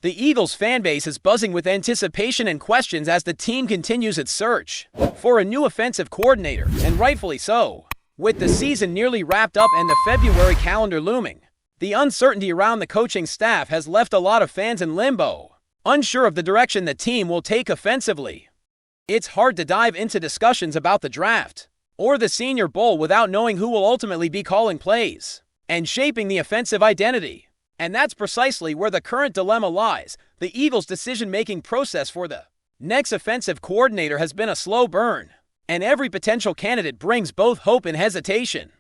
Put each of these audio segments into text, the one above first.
The Eagles fanbase is buzzing with anticipation and questions as the team continues its search for a new offensive coordinator, and rightfully so. With the season nearly wrapped up and the February calendar looming, the uncertainty around the coaching staff has left a lot of fans in limbo, unsure of the direction the team will take offensively. It's hard to dive into discussions about the draft or the Senior Bowl without knowing who will ultimately be calling plays and shaping the offensive identity. And that's precisely where the current dilemma lies. The Eagles' decision-making process for the next offensive coordinator has been a slow burn, and every potential candidate brings both hope and hesitation.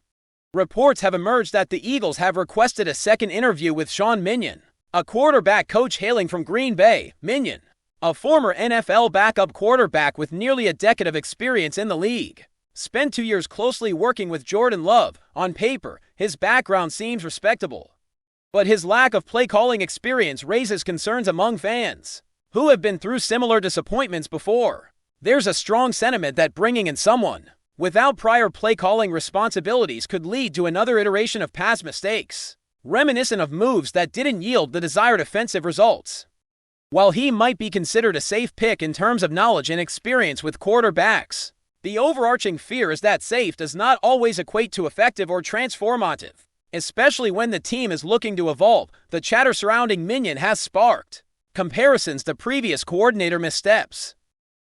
Reports have emerged that the Eagles have requested a second interview with Sean Mannion, a quarterback coach hailing from Green Bay. Mannion, a former NFL backup quarterback with nearly a decade of experience in the league, spent 2 years closely working with Jordan Love. On paper, his background seems respectable, but his lack of play-calling experience raises concerns among fans who have been through similar disappointments before. There's a strong sentiment that bringing in someone without prior play-calling responsibilities could lead to another iteration of past mistakes, reminiscent of moves that didn't yield the desired offensive results. While he might be considered a safe pick in terms of knowledge and experience with quarterbacks, the overarching fear is that safe does not always equate to effective or transformative, especially when the team is looking to evolve. The chatter surrounding Mannion has sparked comparisons to previous coordinator missteps,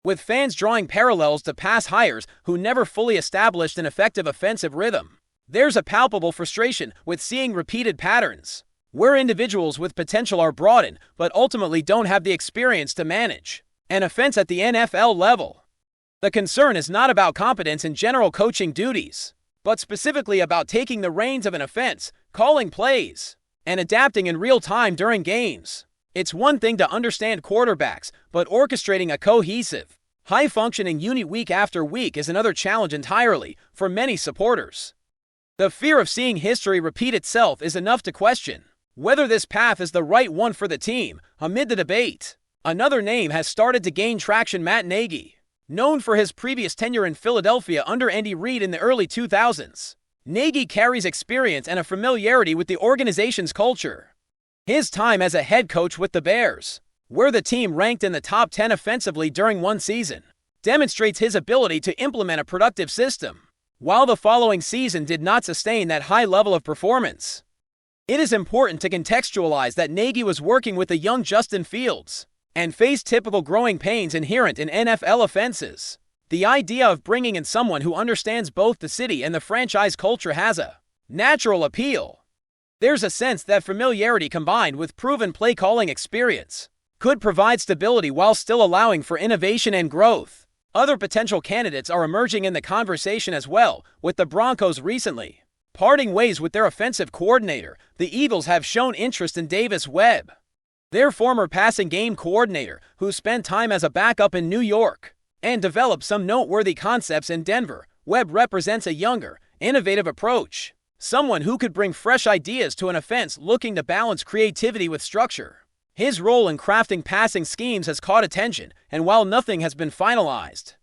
with fans drawing parallels to past hires who never fully established an effective offensive rhythm. There's a palpable frustration with seeing repeated patterns where individuals with potential are brought in but ultimately don't have the experience to manage an offense at the NFL level. The concern is not about competence in general coaching duties, but specifically about taking the reins of an offense, calling plays, and adapting in real time during games. It's one thing to understand quarterbacks, but orchestrating a cohesive, high-functioning unit week after week is another challenge entirely for many supporters. The fear of seeing history repeat itself is enough to question whether this path is the right one for the team. Amid the debate, another name has started to gain traction: Matt Nagy. Known for his previous tenure in Philadelphia under Andy Reid in the early 2000s, Nagy carries experience and a familiarity with the organization's culture. His time as a head coach with the Bears, where the team ranked in the top 10 offensively during one season, demonstrates his ability to implement a productive system. While the following season did not sustain that high level of performance, it is important to contextualize that Nagy was working with a young Justin Fields and faced typical growing pains inherent in NFL offenses. The idea of bringing in someone who understands both the city and the franchise culture has a natural appeal. There's a sense that familiarity combined with proven play-calling experience could provide stability while still allowing for innovation and growth. Other potential candidates are emerging in the conversation as well, with the Broncos recently parting ways with their offensive coordinator. The Eagles have shown interest in Davis Webb, their former passing game coordinator, who spent time as a backup in New York and developed some noteworthy concepts in Denver. Webb represents a younger, innovative approach, someone who could bring fresh ideas to an offense looking to balance creativity with structure. His role in crafting passing schemes has caught attention, and while nothing has been finalized,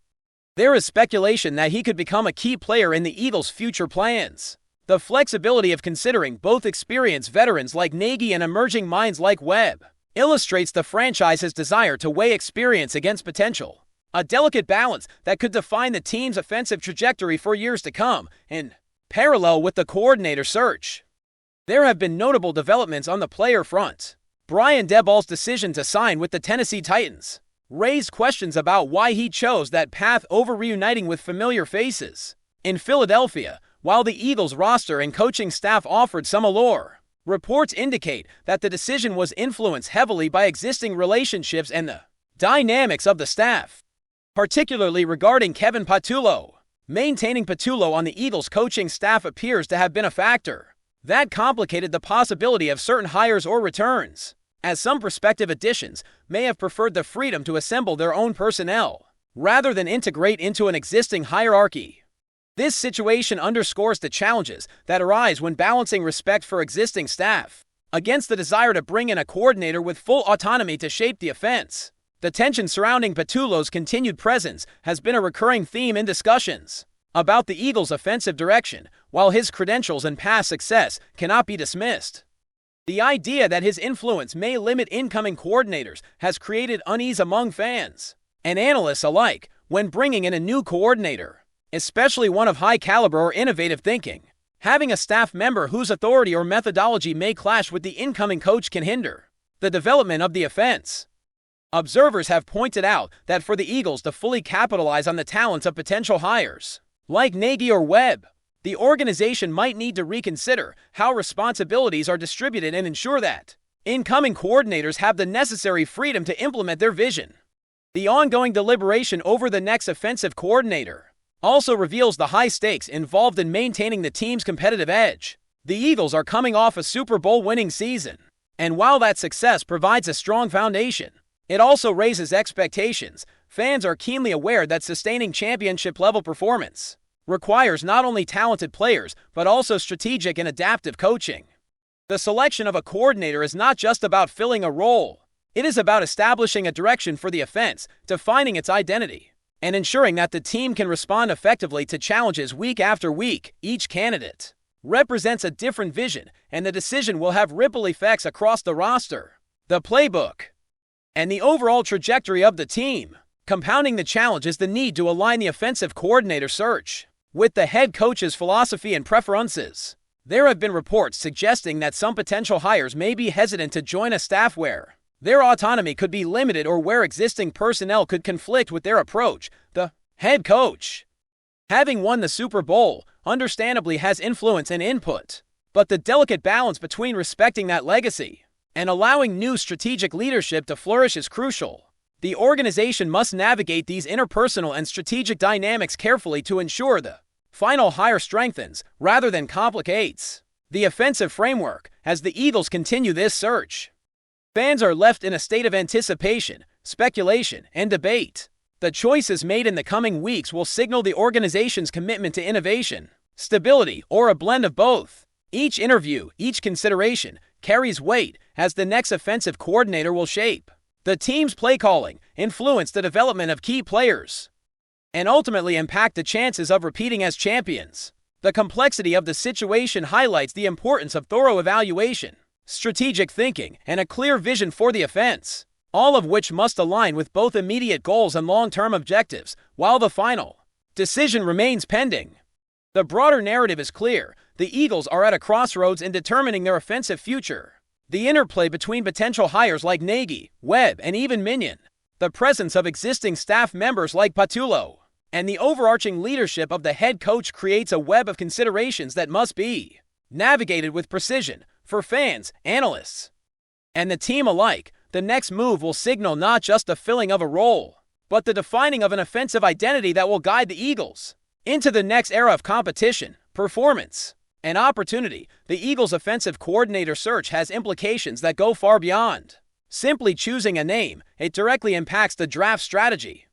there is speculation that he could become a key player in the Eagles' future plans. The flexibility of considering both experienced veterans like Nagy and emerging minds like Webb illustrates the franchise's desire to weigh experience against potential, a delicate balance that could define the team's offensive trajectory for years to come. In parallel with the coordinator search, there have been notable developments on the player front. Brian Daboll's decision to sign with the Tennessee Titans raised questions about why he chose that path over reuniting with familiar faces in Philadelphia. While the Eagles roster and coaching staff offered some allure, reports indicate that the decision was influenced heavily by existing relationships and the dynamics of the staff, particularly regarding Kevin Patulo. Maintaining Patulo on the Eagles coaching staff appears to have been a factor that complicated the possibility of certain hires or returns, as some prospective additions may have preferred the freedom to assemble their own personnel rather than integrate into an existing hierarchy. This situation underscores the challenges that arise when balancing respect for existing staff against the desire to bring in a coordinator with full autonomy to shape the offense. The tension surrounding Patulo's continued presence has been a recurring theme in discussions about the Eagles' offensive direction, while his credentials and past success cannot be dismissed. The idea that his influence may limit incoming coordinators has created unease among fans and analysts alike when bringing in a new coordinator, especially one of high caliber or innovative thinking. Having a staff member whose authority or methodology may clash with the incoming coach can hinder the development of the offense. Observers have pointed out that for the Eagles to fully capitalize on the talents of potential hires, like Nagy or Webb, the organization might need to reconsider how responsibilities are distributed and ensure that incoming coordinators have the necessary freedom to implement their vision. The ongoing deliberation over the next offensive coordinator also reveals the high stakes involved in maintaining the team's competitive edge. The Eagles are coming off a Super Bowl winning season, and while that success provides a strong foundation, it also raises expectations. Fans are keenly aware that sustaining championship-level performance requires not only talented players, but also strategic and adaptive coaching. The selection of a coordinator is not just about filling a role. It is about establishing a direction for the offense, defining its identity, and ensuring that the team can respond effectively to challenges week after week. Each candidate represents a different vision, and the decision will have ripple effects across the roster, the playbook, and the overall trajectory of the team. Compounding the challenge is the need to align the offensive coordinator search with the head coach's philosophy and preferences. There have been reports suggesting that some potential hires may be hesitant to join a staff where their autonomy could be limited or where existing personnel could conflict with their approach. The head coach, having won the Super Bowl, understandably has influence and input, but the delicate balance between respecting that legacy and allowing new strategic leadership to flourish is crucial. The organization must navigate these interpersonal and strategic dynamics carefully to ensure the final hire strengthens rather than complicates the offensive framework. As the Eagles continue this search, fans are left in a state of anticipation, speculation, and debate. The choices made in the coming weeks will signal the organization's commitment to innovation, stability, or a blend of both. Each interview, each consideration, carries weight, as the next offensive coordinator will shape the team's play calling, influence the development of key players, and ultimately impact the chances of repeating as champions. The complexity of the situation highlights the importance of thorough evaluation, strategic thinking, and a clear vision for the offense, all of which must align with both immediate goals and long-term objectives, while the final decision remains pending. The broader narrative is clear. The Eagles are at a crossroads in determining their offensive future. The interplay between potential hires like Nagy, Webb, and even Minion, the presence of existing staff members like Patulo, and the overarching leadership of the head coach creates a web of considerations that must be navigated with precision. For fans, analysts, and the team alike, the next move will signal not just the filling of a role, but the defining of an offensive identity that will guide the Eagles into the next era of competition, performance, and opportunity. The Eagles' offensive coordinator search has implications that go far beyond simply choosing a name. It directly impacts the draft strategy,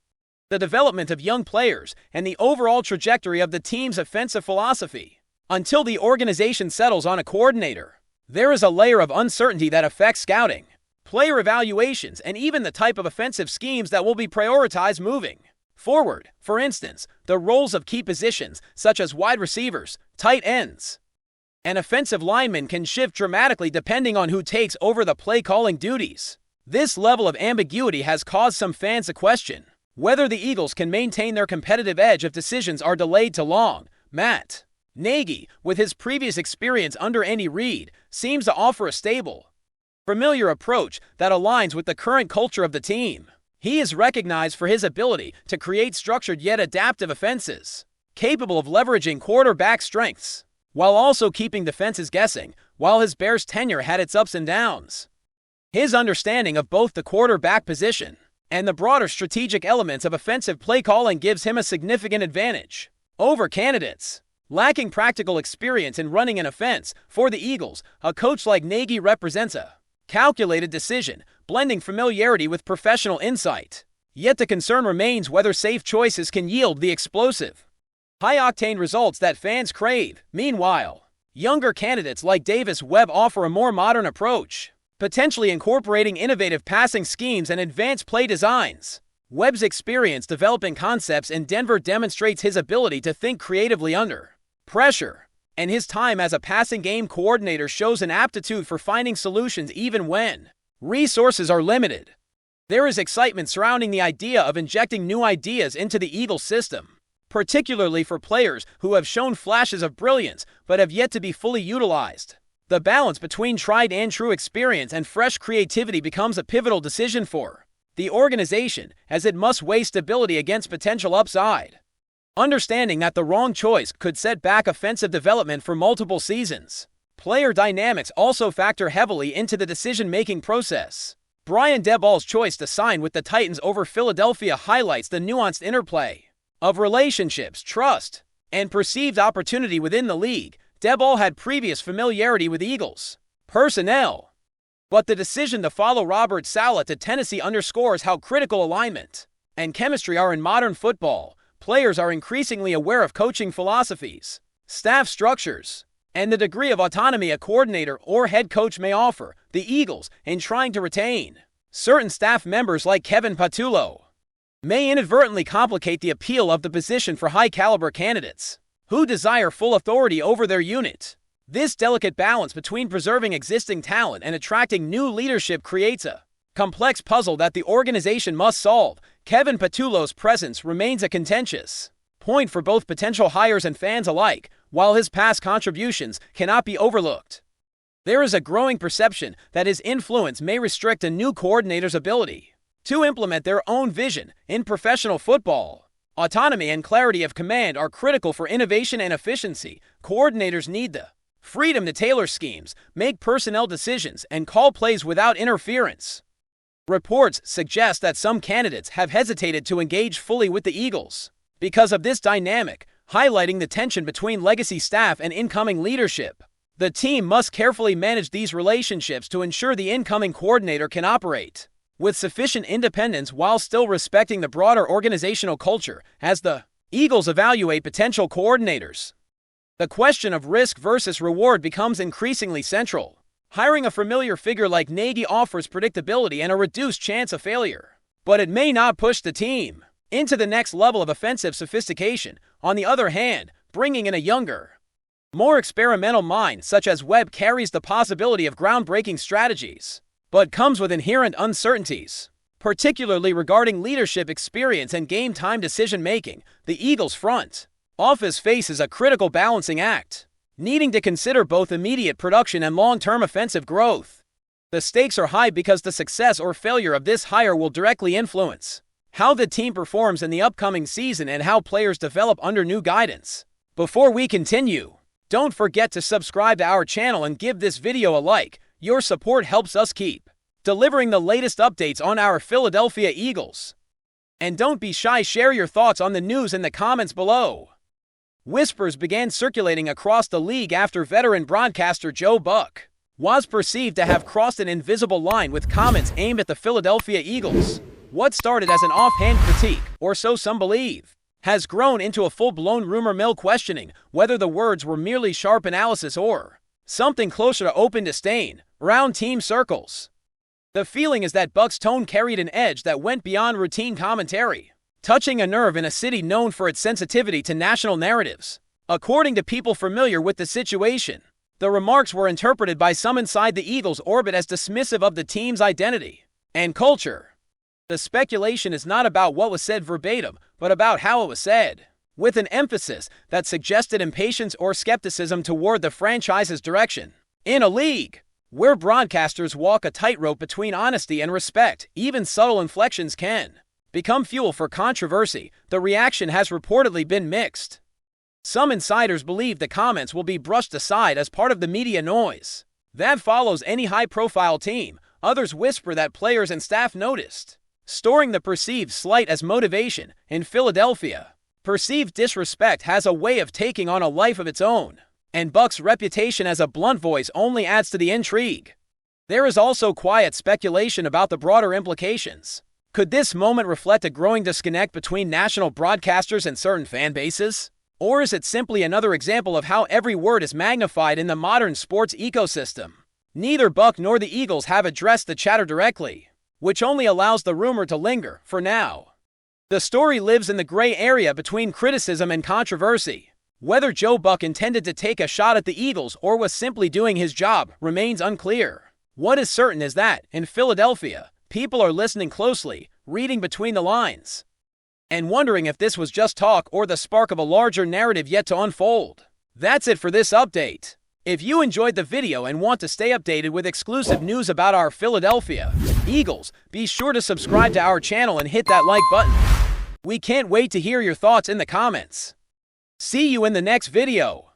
the development of young players, and the overall trajectory of the team's offensive philosophy. Until the organization settles on a coordinator, there is a layer of uncertainty that affects scouting, player evaluations, and even the type of offensive schemes that will be prioritized moving forward. For instance, the roles of key positions, such as wide receivers, tight ends, and offensive linemen can shift dramatically depending on who takes over the play-calling duties. This level of ambiguity has caused some fans to question whether the Eagles can maintain their competitive edge if decisions are delayed too long. Matt Nagy, with his previous experience under Andy Reid, seems to offer a stable, familiar approach that aligns with the current culture of the team. He is recognized for his ability to create structured yet adaptive offenses, capable of leveraging quarterback strengths, while also keeping defenses guessing. While his Bears tenure had its ups and downs, his understanding of both the quarterback position and the broader strategic elements of offensive play calling gives him a significant advantage over candidates lacking practical experience in running an offense. For the Eagles, a coach like Nagy represents a calculated decision, blending familiarity with professional insight. Yet the concern remains whether safe choices can yield the explosive, high-octane results that fans crave. Meanwhile, younger candidates like Davis Webb offer a more modern approach, potentially incorporating innovative passing schemes and advanced play designs. Webb's experience developing concepts in Denver demonstrates his ability to think creatively under pressure, and his time as a passing game coordinator shows an aptitude for finding solutions even when resources are limited. There is excitement surrounding the idea of injecting new ideas into the Eagles system, particularly for players who have shown flashes of brilliance but have yet to be fully utilized. The balance between tried and true experience and fresh creativity becomes a pivotal decision for the organization, as it must weigh stability against potential upside, understanding that the wrong choice could set back offensive development for multiple seasons. Player dynamics also factor heavily into the decision-making process. Brian Daboll's choice to sign with the Titans over Philadelphia highlights the nuanced interplay of relationships, trust, and perceived opportunity within the league. Daboll had previous familiarity with Eagles personnel, but the decision to follow Robert Saleh to Tennessee underscores how critical alignment and chemistry are in modern football. Players are increasingly aware of coaching philosophies, staff structures, and the degree of autonomy a coordinator or head coach may offer. The Eagles, in trying to retain certain staff members like Kevin Patulo, may inadvertently complicate the appeal of the position for high-caliber candidates who desire full authority over their unit. This delicate balance between preserving existing talent and attracting new leadership creates a complex puzzle that the organization must solve. Kevin Patulo's presence remains a contentious point for both potential hires and fans alike, while his past contributions cannot be overlooked. There is a growing perception that his influence may restrict a new coordinator's ability to implement their own vision in professional football. Autonomy and clarity of command are critical for innovation and efficiency. Coordinators need the freedom to tailor schemes, make personnel decisions, and call plays without interference. Reports suggest that some candidates have hesitated to engage fully with the Eagles because of this dynamic, highlighting the tension between legacy staff and incoming leadership. The team must carefully manage these relationships to ensure the incoming coordinator can operate with sufficient independence while still respecting the broader organizational culture. As the Eagles evaluate potential coordinators, the question of risk versus reward becomes increasingly central. Hiring a familiar figure like Nagy offers predictability and a reduced chance of failure, but it may not push the team into the next level of offensive sophistication. On the other hand, bringing in a younger, more experimental mind such as Webb carries the possibility of groundbreaking strategies, but comes with inherent uncertainties, particularly regarding leadership experience and game-time decision-making. The Eagles' front office faces a critical balancing act, needing to consider both immediate production and long-term offensive growth. The stakes are high because the success or failure of this hire will directly influence how the team performs in the upcoming season and how players develop under new guidance. Before we continue, don't forget to subscribe to our channel and give this video a like. Your support helps us keep delivering the latest updates on our Philadelphia Eagles. And don't be shy, share your thoughts on the news in the comments below. Whispers began circulating across the league after veteran broadcaster Joe Buck was perceived to have crossed an invisible line with comments aimed at the Philadelphia Eagles. What started as an offhand critique, or so some believe, has grown into a full-blown rumor mill questioning whether the words were merely sharp analysis or something closer to open disdain around team circles. The feeling is that Buck's tone carried an edge that went beyond routine commentary, touching a nerve in a city known for its sensitivity to national narratives. According to people familiar with the situation, the remarks were interpreted by some inside the Eagles' orbit as dismissive of the team's identity and culture. The speculation is not about what was said verbatim, but about how it was said, with an emphasis that suggested impatience or skepticism toward the franchise's direction. In a league where broadcasters walk a tightrope between honesty and respect, even subtle inflections can become fuel for controversy. The reaction has reportedly been mixed. Some insiders believe the comments will be brushed aside as part of the media noise that follows any high-profile team. Others whisper that players and staff noticed, storing the perceived slight as motivation. In Philadelphia, perceived disrespect has a way of taking on a life of its own, and Buck's reputation as a blunt voice only adds to the intrigue. There is also quiet speculation about the broader implications. Could this moment reflect a growing disconnect between national broadcasters and certain fan bases? Or is it simply another example of how every word is magnified in the modern sports ecosystem? Neither Buck nor the Eagles have addressed the chatter directly, which only allows the rumor to linger for now. The story lives in the gray area between criticism and controversy. Whether Joe Buck intended to take a shot at the Eagles or was simply doing his job remains unclear. What is certain is that, in Philadelphia, people are listening closely, reading between the lines, and wondering if this was just talk or the spark of a larger narrative yet to unfold. That's it for this update. If you enjoyed the video and want to stay updated with exclusive news about our Philadelphia Eagles, be sure to subscribe to our channel and hit that like button. We can't wait to hear your thoughts in the comments. See you in the next video.